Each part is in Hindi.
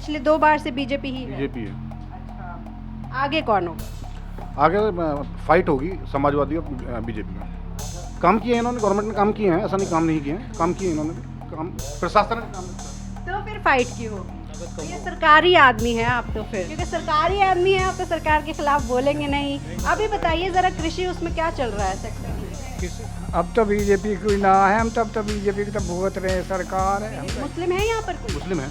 पिछले 2 बार से बीजेपी ही है। बीजेपी है। अच्छा, आगे कौन होगा? आगे फाइट होगी समाजवादी और बीजेपी में। काम किए हैं इन्होंने, गवर्नमेंट ने काम किए हैं, ऐसा नहीं काम नहीं किए हैं, काम किए इन्होंने भी, काम प्रशासन ने काम तो फिर फाइट क्यों होगी? तो ये सरकारी आदमी है आप, तो फिर क्योंकि सरकारी आदमी है आप तो सरकार के खिलाफ बोलेंगे नहीं। अभी बताइए जरा, कृषि उसमें क्या चल रहा है सेक्टर में? अब तो बीजेपी कोई ना है, हम तब तो बीजेपी की तो भुगत रहे हैं, सरकार है। मुस्लिम है यहाँ पर कोई? मुस्लिम है।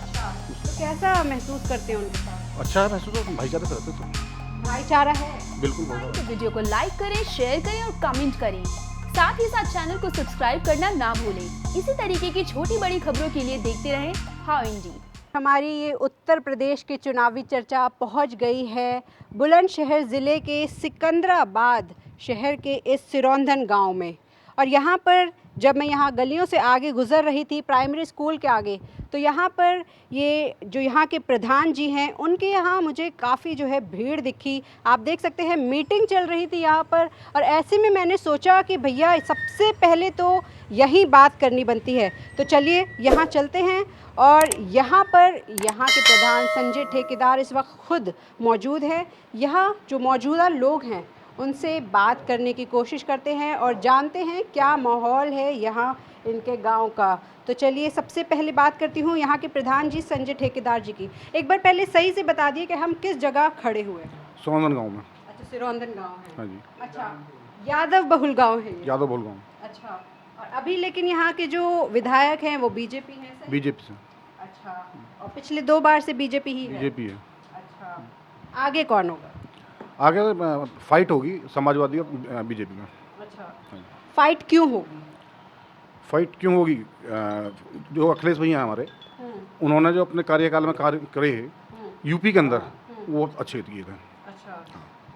अच्छा, तो कैसा महसूस करते हैं उनके साथ? अच्छा है, महसूस हो, भाईचारे से रहते तो भाईचारा है। बिल्कुल बोल रहा हूँ। तो वीडियो को लाइक करें, शेयर करें और कमेंट करें। साथ ही साथ चैनल को सब्सक्राइब करना ना भूलें। इसी तरीके की छोटी बड़ी खबरों के लिए देखते रहें हाउ इंडी। हमारी ये उत्तर प्रदेश की चुनावी चर्चा पहुंच गई है बुलंदशहर ज़िले के सिकंदराबाद शहर के इस सिरौंधन गांव में। और यहाँ पर जब मैं यहाँ गलियों से आगे गुज़र रही थी प्राइमरी स्कूल के आगे, तो यहाँ पर ये जो यहाँ के प्रधान जी हैं उनके यहाँ मुझे काफ़ी जो है भीड़ दिखी। आप देख सकते हैं मीटिंग चल रही थी यहाँ पर, और ऐसे में मैंने सोचा कि भैया सबसे पहले तो यही बात करनी बनती है। तो चलिए यहाँ चलते हैं, और यहाँ पर यहाँ के प्रधान संजय ठेकेदार इस वक्त खुद मौजूद है। यहाँ जो मौजूदा लोग हैं उनसे बात करने की कोशिश करते हैं और जानते हैं क्या माहौल है यहाँ इनके गांव का। तो चलिए सबसे पहले बात करती हूँ यहाँ के प्रधान जी संजय ठेकेदार जी की। एक बार पहले सही से बता दिए कि हम किस जगह खड़े हुए हैं? सिरौंधन गाँव में। अच्छा, सिरौंधन गाँव है। हाँ जी। अच्छा, यादव बहुल गाँव है ये? यादव बोल गाँव। अच्छा, और अभी लेकिन यहाँ के जो विधायक हैं वो बीजेपी हैं? सही? बीजेपी से। अच्छा, और पिछले 2 बार से बीजेपी ही है? बीजेपी है। अच्छा, आगे कौन होगा? आगे फाइट होगी समाजवादी और बीजेपी में। अच्छा, फाइट क्यों होगी? फाइट क्यों होगी? जो अखिलेश भैया हैं हमारे, उन्होंने जो अपने कार्यकाल में कार्य करे हैं यूपी के अंदर, वो अच्छे किए थे। अच्छा,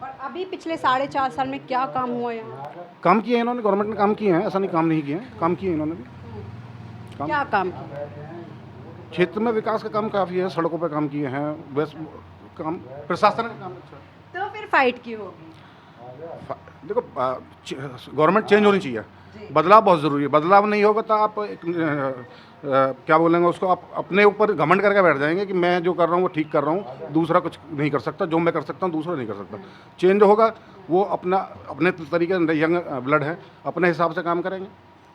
और अभी पिछले 4.5 साल में क्या काम हुआ यहाँ? काम किए हैं इन्होंने, गवर्नमेंट ने काम किए हैं, ऐसा नहीं काम नहीं किए हैं, काम किए इन्होंने भी। क्या काम किया? क्षेत्र में विकास का काम काफ़ी है, सड़कों पर काम किए हैं, बस काम प्रशासन का काम अच्छा है। तो फिर फाइट क्यों होगी? देखो, गवर्नमेंट चेंज होनी चाहिए, बदलाव बहुत ज़रूरी है। बदलाव नहीं होगा तो आप क्या बोलेंगे उसको, आप अपने ऊपर घमंड करके बैठ जाएंगे कि मैं जो कर रहा हूँ वो ठीक कर रहा हूँ, दूसरा कुछ नहीं कर सकता, जो मैं कर सकता हूँ दूसरा नहीं कर सकता। चेंज होगा, वो अपने तरीके, यंग ब्लड है, अपने हिसाब से काम करेंगे।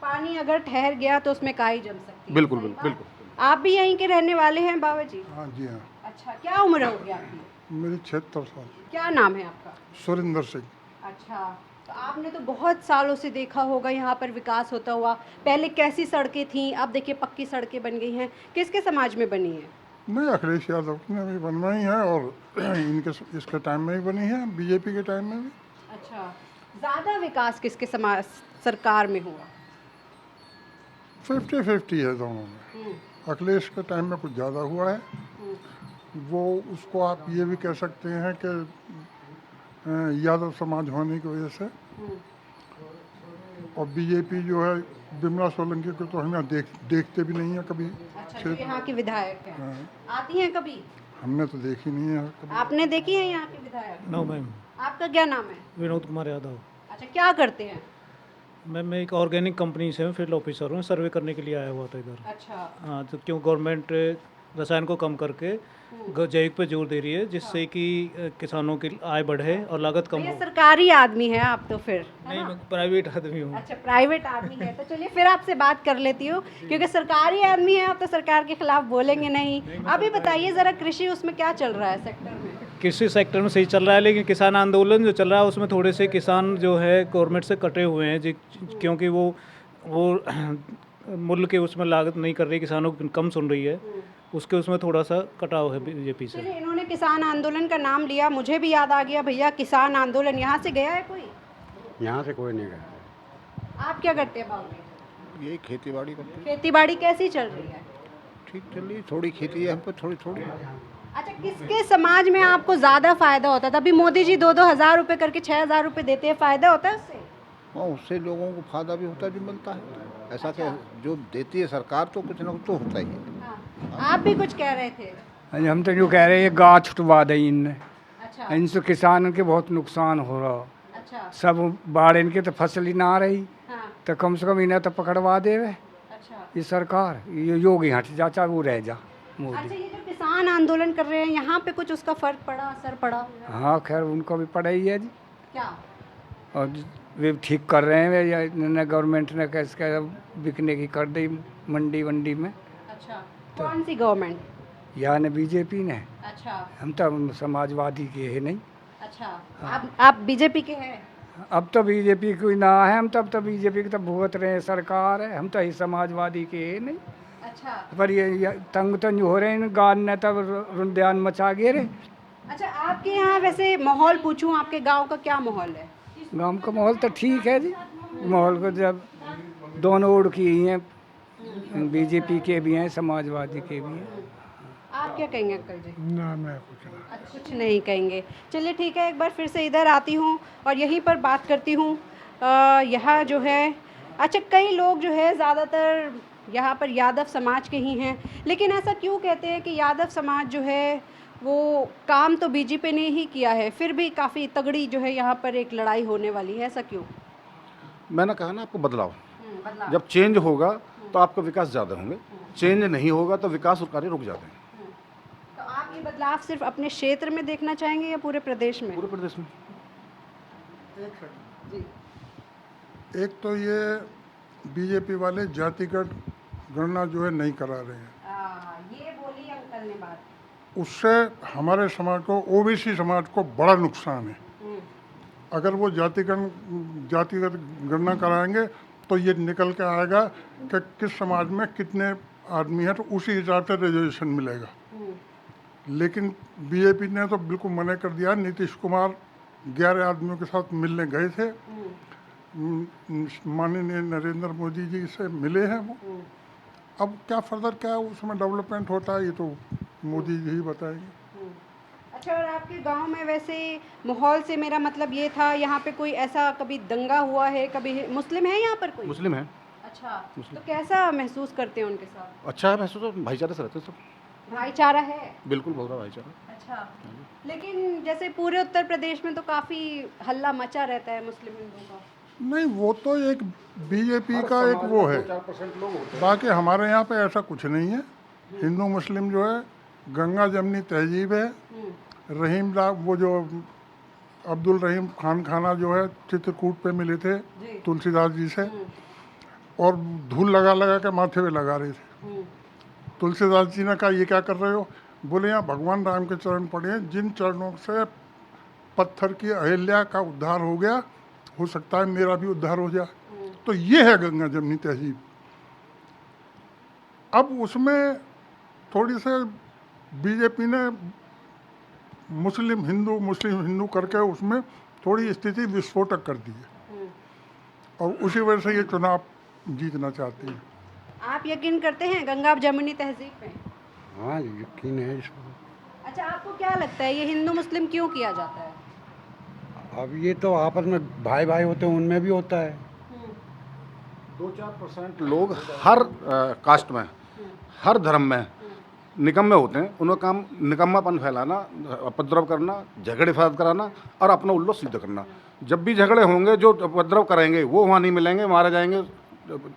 पानी अगर ठहर गया तो उसमें काई जम सकती है। बिल्कुल सही बिल्कुल बात? बिल्कुल। आप भी यहीं के रहने वाले हैं बाबा जी? हाँ जी हाँ, अच्छा, क्या उम्र होगी आपकी? मेरी 76 साल। क्या नाम है आपका? सुरेंद्र सिंह। अच्छा, तो आपने तो बहुत सालों से देखा होगा यहाँ पर विकास होता हुआ। पहले कैसी सड़कें थीं, अब देखिए पक्की सड़कें बन गई हैं। किसके समाज में बनी है? नहीं, अखिलेश यादव ने भी बनवाई है और इसके टाइम में भी बनी है, बीजेपी के टाइम में भी। अच्छा, ज़्यादा विकास किसके समाज सरकार में हुआ? 50-50 है दोनों में। अखिलेश के टाइम में कुछ ज़्यादा हुआ है, वो उसको आप ये भी कह सकते हैं कि यादव समाज होने की वजह से। और बीजेपी जो है बिमला सोलंकी को तो हम यहाँ देखते भी नहीं है कभी। अच्छा, जो यहाँ की विधायक हैं, हाँ। आती हैं कभी? हमने तो देखी नहीं है कभी। आपने देखी है यहाँ की विधायक? नो मैम, आपका क्या नाम है? विनोद कुमार यादव। अच्छा, क्या करते हैं? मैम मैं एक ऑर्गेनिक कंपनी से हूँ, फील्ड ऑफिसर हूँ, सर्वे करने के लिए आया हुआ था इधर। अच्छा, हाँ, तो क्यों गवर्नमेंट रसायन को कम करके जैविक पे जोर दे रही है, जिससे कि किसानों की आय बढ़े और लागत कम ये हो। सरकारी आदमी है आप तो फिर? नहीं, मैं प्राइवेट आदमी हूँ। अच्छा, प्राइवेट आदमी है। तो चलिए फिर आपसे बात कर लेती हूँ, क्योंकि सरकारी आदमी है आप तो सरकार के खिलाफ बोलेंगे नहीं। अभी बताइए जरा, कृषि उसमें क्या चल रहा है सेक्टर में? कृषि सेक्टर में सही चल रहा है, लेकिन किसान आंदोलन जो चल रहा है उसमें थोड़े से किसान जो है गवर्नमेंट से कटे हुए हैं क्योंकि वो मूल्य के उसमें लागत नहीं कर रही, किसानों की कम सुन रही है, उसके उसमें थोड़ा सा कटाव है बीजेपी से। चलिए, इन्होंने किसान आंदोलन का नाम लिया, मुझे भी याद आ गया भैया, किसान आंदोलन यहाँ से गया है कोई? यहाँ से कोई नहीं गया। आप क्या करते हैं बाबू? यही खेती बाड़ी करते हैं। खेती बाड़ी कैसी चल रही है? ठीक चल रही है, थोड़ी खेती है हम पे, थोड़ी थोड़ी। अच्छा, किसके समाज में आपको ज़्यादा फायदा होता था? अभी मोदी जी 2-2 हज़ार रुपये करके 6,000 रुपये देते हैं, फ़ायदा होता है उससे? और उससे लोगों को फायदा भी होता है, जो मिलता है। ऐसा कि जो देती है सरकार तो कुछ ना कुछ तो होता ही है। हाँ। आप भी कुछ कह रहे थे? अरे हम तो जो कह रहे हैं, ये गाछ छुटवा दें इनने, अच्छा, इनसे किसानों के बहुत नुकसान हो रहा। अच्छा, सब बाढ़ इनके तो फसल ही ना आ रही, हाँ, तो कम से कम इन्हें तो पकड़वा देवे अच्छा। ये सरकार। ये योगी हट जा चाहे वो रह जा अच्छा, मोदी। ये जो किसान किसान आंदोलन कर रहे हैं, यहाँ पे कुछ उसका फर्क पड़ा, असर पड़ा? हाँ खैर उनको भी पड़ा ही है जी, क्या? और वे ठीक कर रहे हैं या गवर्नमेंट ने कैसे बिकने की कर दी मंडी वंडी में, अच्छा, कौन सी गवर्नमेंट? या ने बीजेपी ने। अच्छा हम तो समाजवादी के है नहीं। अच्छा, आप बीजेपी के हैं? अब तो बीजेपी कोई ना है, हम तब तो बीजेपी की तो भुगत रहे हैं, सरकार है, हम तो ही समाजवादी के है नहीं। अच्छा पर ये तंग तो नहीं हो रहे हैं, गान ने तब रुंध्यान मचा गए रे। अच्छा, आपके यहाँ वैसे माहौल पूछूं, आपके गांव का क्या माहौल है? गांव का माहौल तो ठीक है जी, माहौल को जब दोनों ओर की ही हैं, बीजेपी के भी हैं, समाजवादी के भी हैं। आप क्या कहेंगे अंकल जी? ना मैं कुछ नहीं कहेंगे। चलिए ठीक है, एक बार फिर से इधर आती हूँ और यहीं पर बात करती हूँ। यहाँ जो है, अच्छा कई लोग जो है ज़्यादातर यहाँ पर यादव समाज के ही हैं, लेकिन ऐसा क्यों कहते हैं कि यादव समाज जो है वो काम तो बीजेपी ने ही किया है, फिर भी काफ़ी तगड़ी जो है यहाँ पर एक लड़ाई होने वाली है, ऐसा क्यों? मैंने कहा ना आपको बदलाव, बदलाव। जब चेंज होगा तो आपका विकास ज़्यादा होंगे, चेंज नहीं होगा तो विकास कार्य रुक जाते हैं। तो आप ये बदलाव सिर्फ अपने क्षेत्र में देखना चाहेंगे या पूरे प्रदेश में? पूरे प्रदेश में। जी। एक तो ये बीजेपी वाले जातिगत गणना जो है नहीं करा रहे हैं, ये बोली अंकल ने बात। उससे हमारे समाज को, ओबीसी समाज को बड़ा नुकसान है। अगर वो जातिगत गणना कराएंगे तो ये निकल के आएगा कि किस समाज में कितने आदमी हैं, तो उसी हिसाब से रिजर्वेशन मिलेगा। लेकिन बीजेपी ने तो बिल्कुल मना कर दिया। नीतीश कुमार 11 आदमियों के साथ मिलने गए थे, माननीय नरेंद्र मोदी जी से मिले हैं वो। अब क्या फर्दर क्या उसमें डेवलपमेंट होता है ये तो मोदी जी ही बताएंगे। अच्छा, और आपके गांव में वैसे माहौल से मेरा मतलब ये था, यहाँ पे कोई ऐसा कभी दंगा हुआ है, कभी मुस्लिम है यहाँ पर कोई? मुस्लिम है। अच्छा, तो कैसा महसूस करते हैं उनके साथ? अच्छा है, महसूस है, भाईचारे से रहते हैं सब। भाईचारा है? बिल्कुल बहुत भाईचारा। अच्छा, लेकिन जैसे पूरे उत्तर प्रदेश में तो काफ़ी हल्ला मचा रहता है मुस्लिम हिंदुओं का। नहीं, वो तो एक बीजेपी का एक वो है, बाकी हमारे यहाँ पे ऐसा कुछ नहीं है। हिंदू मुस्लिम जो है, गंगा जमनी तहजीब है। रहीम वो जो अब्दुल रहीम खान खाना जो है चित्रकूट पे मिले थे तुलसीदास जी से, और धूल लगा लगा के माथे पे लगा रहे थे। तुलसीदास जी ने कहा ये क्या कर रहे हो? बोले यहाँ भगवान राम के चरण पड़े हैं, जिन चरणों से पत्थर की अहिल्या का उद्धार हो गया, हो सकता है मेरा भी उद्धार हो जाए। तो ये है गंगा जमनी तहजीब। अब उसमें थोड़ी से बीजेपी ने मुस्लिम हिंदू करके उसमें थोड़ी स्थिति विस्फोटक कर दी है, और उसी वजह से ये चुनाव जीतना चाहती है। आप यकीन करते हैं गंगा जमुनी तहजीब पे? हाँ यकीन है इसको। अच्छा, आपको क्या लगता है ये हिंदू मुस्लिम क्यों किया जाता है? अब ये तो आपस में भाई भाई होते हैं, उनमें भी होता है। 2-4% लोग हर कास्ट में, हर धर्म में निकम्मे होते हैं। उनका काम निकम्मापन फैलाना, उपद्रव करना, झगड़े फसाद कराना और अपना उल्लू सिद्ध करना। जब भी झगड़े होंगे, जो उपद्रव करेंगे वो वहाँ नहीं मिलेंगे, मारे जाएंगे।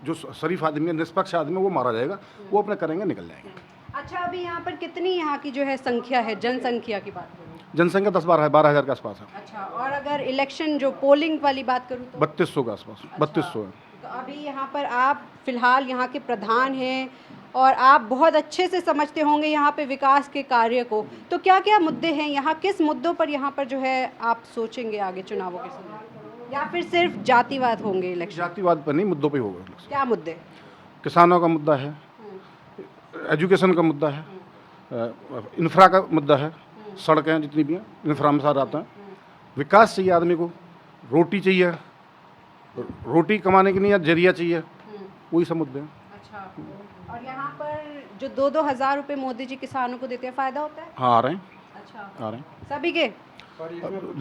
जो शरीफ आदमी है, निष्पक्ष आदमी, वो मारा जाएगा, वो अपने करेंगे, निकल जाएंगे। अच्छा, अभी यहाँ पर कितनी यहाँ की जो है संख्या है, जनसंख्या की बात करूँ? जनसंख्या 10-12 हज़ार के आसपास है। अच्छा, और अगर इलेक्शन जो पोलिंग वाली बात करूँ तो? 3200 के आसपास। 3200 है। तो अभी यहाँ पर आप फिलहाल यहाँ के प्रधान हैं और आप बहुत अच्छे से समझते होंगे यहाँ पे विकास के कार्य को, तो क्या क्या मुद्दे हैं यहाँ, किस मुद्दों पर यहाँ पर जो है आप सोचेंगे आगे चुनावों के समय, या फिर सिर्फ जातिवाद होंगे इलेक्शन? जातिवाद पर नहीं, मुद्दों पे होगा। क्या मुद्दे? किसानों का मुद्दा है, एजुकेशन का मुद्दा है, इंफ्रा का मुद्दा है, सड़कें जितनी भी हैं इंफ्रा में सारा आता है। विकास चाहिए आदमी को, रोटी चाहिए, रोटी कमाने के लिए जरिया चाहिए, वही सब मुद्दे हैं। अच्छा, और यहाँ पर जो 2-2 हज़ार रुपये मोदी जी किसानों को देते हैं, फ़ायदा होता है? हाँ, आ रहे हैं। अच्छा, आ रहे हैं सभी के?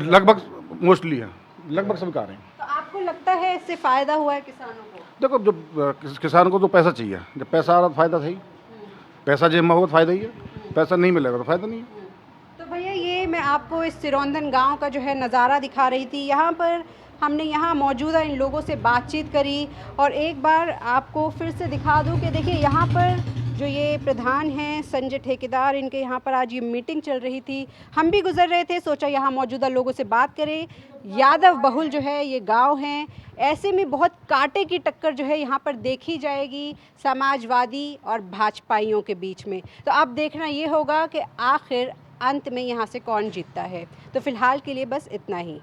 लगभग, मोस्टली है, लगभग सबका आ रहे हैं। तो आपको लगता है इससे फ़ायदा हुआ है किसानों को? देखो, जब किसान को तो पैसा चाहिए, जब पैसा आ रहा तो फ़ायदा सही, पैसा जेब में होगा तो फ़ायदा ही है, पैसा नहीं मिलेगा तो फ़ायदा नहीं है। तो भैया, ये मैं आपको इस सिरौंधन गांव का जो है नज़ारा दिखा रही थी। यहाँ पर हमने यहाँ मौजूदा इन लोगों से बातचीत करी, और एक बार आपको फिर से दिखा दूँ कि देखिए यहाँ पर जो ये प्रधान हैं संजय ठेकेदार, इनके यहाँ पर आज ये मीटिंग चल रही थी। हम भी गुजर रहे थे, सोचा यहाँ मौजूदा लोगों से बात करें। यादव बहुल जो है ये गांव हैं, ऐसे में बहुत कांटे की टक्कर जो है यहाँ पर देखी जाएगी समाजवादी और भाजपाइयों के बीच में। तो अब देखना ये होगा कि आखिर अंत में यहाँ से कौन जीतता है। तो फिलहाल के लिए बस इतना ही।